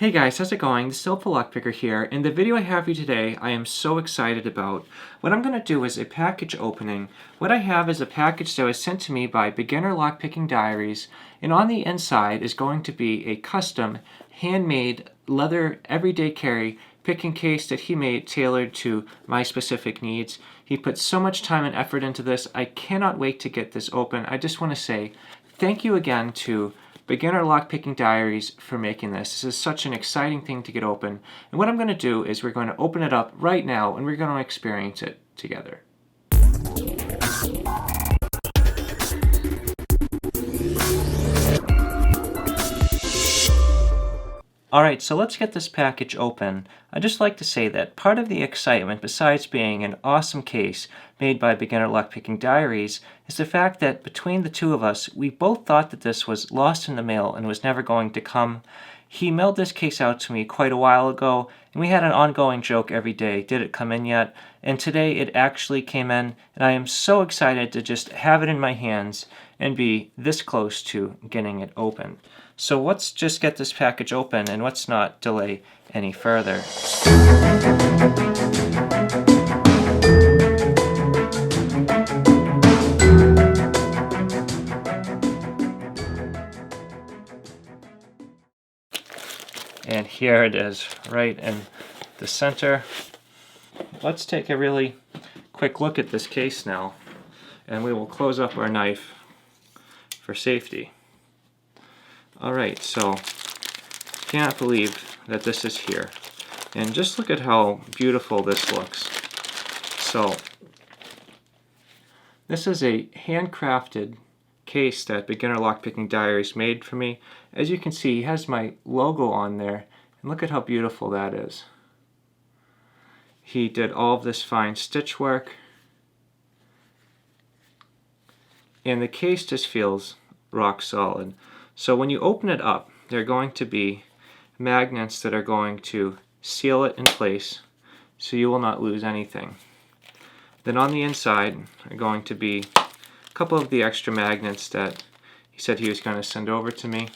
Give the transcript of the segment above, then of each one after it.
Hey guys, how's it going? This is HelpfulLockPicker here. In the video I have for you today, I am so excited about. What I'm going to do is a package opening. What I have is a package that was sent to me by BeginnerLockPickingDiaries, and on the inside is going to be a custom, handmade, leather, everyday carry picking case that he made tailored to my specific needs. He put so much time and effort into this. I cannot wait to get this open. I just want to say thank you again to Beginner Lockpicking Diaries for making this. This is such an exciting thing to get open. And what I'm going to do is we're going to open it up right now and we're going to experience it together. Alright, so let's get this package open. I'd just like to say that part of the excitement, besides being an awesome case made by Beginner Lockpicking Diaries, is the fact that between the two of us, we both thought that this was lost in the mail and was never going to come. He mailed this case out to me quite a while ago, and we had an ongoing joke every day, did it come in yet? And today it actually came in, and I am so excited to just have it in my hands and be this close to getting it open. So let's just get this package open and let's not delay any further. And here it is, right in the center. Let's take a really quick look at this case now, and we will close up our knife for safety. Alright, so can't believe that this is here. And just look at how beautiful this looks. So this is a handcrafted case that Beginner Lockpicking Diaries made for me. As you can see, he has my logo on there, and look at how beautiful that is. He did all of this fine stitch work, and the case just feels rock solid. So when you open it up, there are going to be magnets that are going to seal it in place so you will not lose anything. Then on the inside are going to be a couple of the extra magnets that he said he was going to send over to me.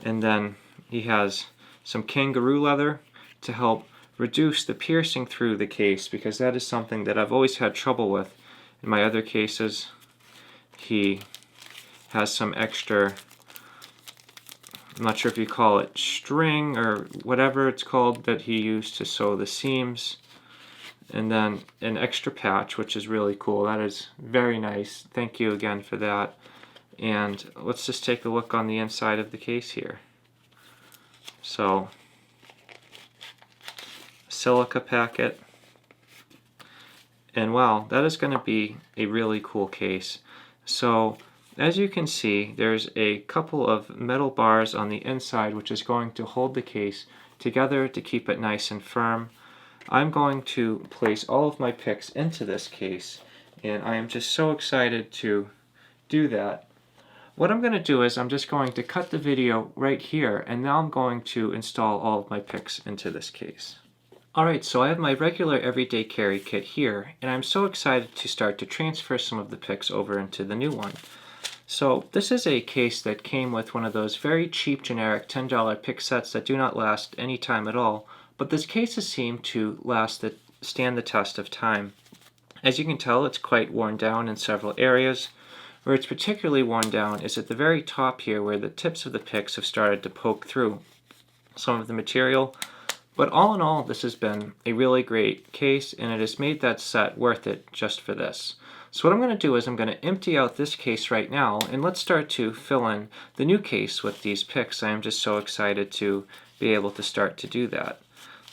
And then he has some kangaroo leather to help reduce the piercing through the case, because that is something that I've always had trouble with in my other cases. He has some extra, I'm not sure if you call it string or whatever it's called, that he used to sew the seams. And then an extra patch, which is really cool. That is very nice. Thank you again for that. And let's just take a look on the inside of the case here. So, silica packet. And wow, that is going to be a really cool case. So, as you can see, there's a couple of metal bars on the inside which is going to hold the case together to keep it nice and firm. I'm going to place all of my picks into this case, and I am just so excited to do that. What I'm going to do is I'm just going to cut the video right here, and now I'm going to install all of my picks into this case. Alright, so I have my regular everyday carry kit here, and I'm so excited to start to transfer some of the picks over into the new one. So this is a case that came with one of those very cheap generic $10 pick sets that do not last any time at all, but this cases seem to stand the test of time. As you can tell, it's quite worn down in several areas. Where it's particularly worn down is at the very top here, where the tips of the picks have started to poke through some of the material. But all in all, this has been a really great case, and it has made that set worth it just for this. So what I'm going to do is I'm going to empty out this case right now, and let's start to fill in the new case with these picks. I am just so excited to be able to start to do that.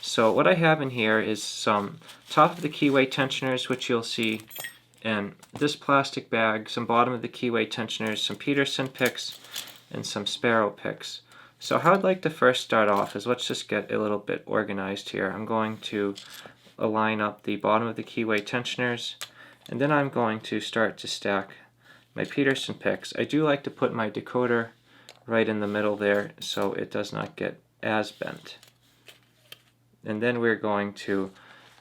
So what I have in here is some top of the keyway tensioners, which you'll see in this plastic bag, some bottom of the keyway tensioners, some Peterson picks, and some Sparrow picks. So how I'd like to first start off is let's just get a little bit organized here. I'm going to align up the bottom of the keyway tensioners, and then I'm going to start to stack my Peterson picks. I do like to put my decoder right in the middle there so it does not get as bent. And then we're going to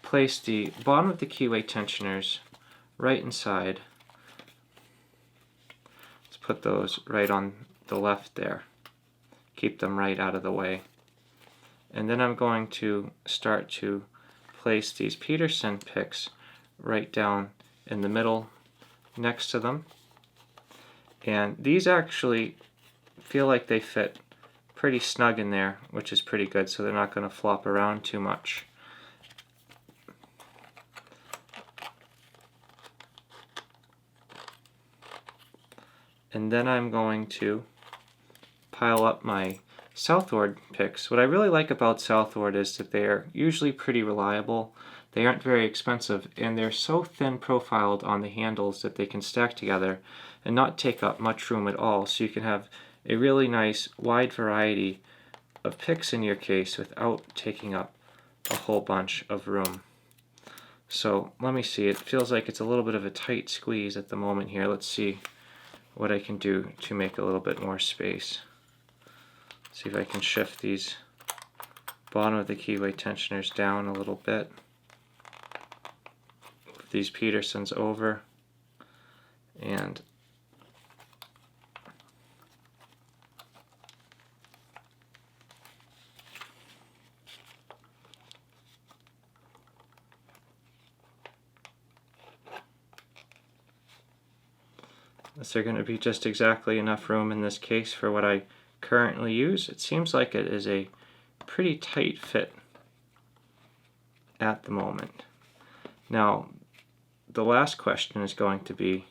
place the bottom of the keyway tensioners right inside. Let's put those right on the left there. Keep them right out of the way. And then I'm going to start to place these Peterson picks right down in the middle next to them. And these actually feel like they fit pretty snug in there, which is pretty good, so they're not going to flop around too much. And then I'm going to pile up my Southward picks. What I really like about Southward is that they're usually pretty reliable. They aren't very expensive, and they're so thin profiled on the handles that they can stack together and not take up much room at all, so you can have a really nice wide variety of picks in your case without taking up a whole bunch of room. So let me see, it feels like it's a little bit of a tight squeeze at the moment here. Let's see what I can do to make a little bit more space. See if I can shift these bottom of the keyway tensioners down a little bit. Move these Petersons over, and is there going to be just exactly enough room in this case for what I currently use? It seems like it is a pretty tight fit at the moment. Now, the last question is going to be,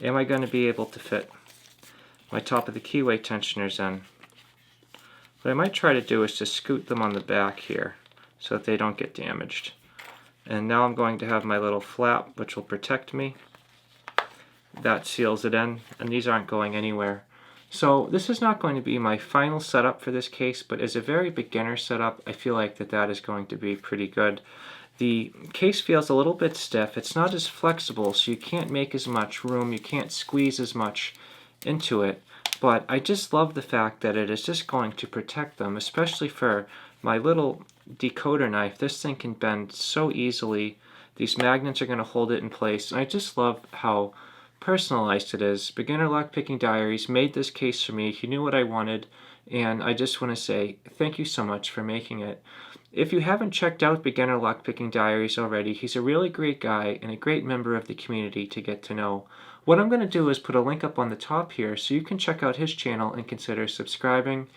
am I going to be able to fit my top of the keyway tensioners in? What I might try to do is just scoot them on the back here so that they don't get damaged. And now I'm going to have my little flap, which will protect me. That seals it in, and these aren't going anywhere. So this is not going to be my final setup for this case, but as a very beginner setup, I feel like that is going to be pretty good. The case feels a little bit stiff. It's not as flexible, so you can't make as much room, you can't squeeze as much into it, but I just love the fact that it is just going to protect them, especially for my little decoder knife. This thing can bend so easily. These magnets are going to hold it in place, and I just love how personalized it is. Beginner Lockpicking Diaries made this case for me. He knew what I wanted, and I just want to say thank you so much for making it. If you haven't checked out Beginner Lockpicking Diaries already, he's a really great guy and a great member of the community to get to know. What I'm going to do is put a link up on the top here so you can check out his channel and consider subscribing.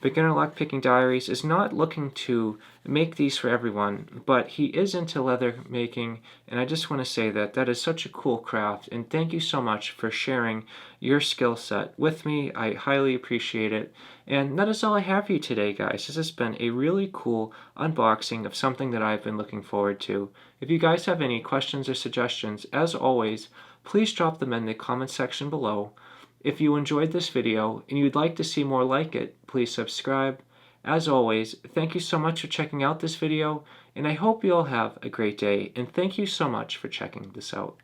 Beginner Lockpicking Diaries is not looking to make these for everyone, but he is into leather making, and I just want to say that is such a cool craft, and thank you so much for sharing your skill set with me. I highly appreciate it. And that is all I have for you today, guys. This has been a really cool unboxing of something that I've been looking forward to. If you guys have any questions or suggestions, as always, please drop them in the comment section below. If you enjoyed this video and you'd like to see more like it, please subscribe. As always, thank you so much for checking out this video, and I hope you all have a great day, and thank you so much for checking this out.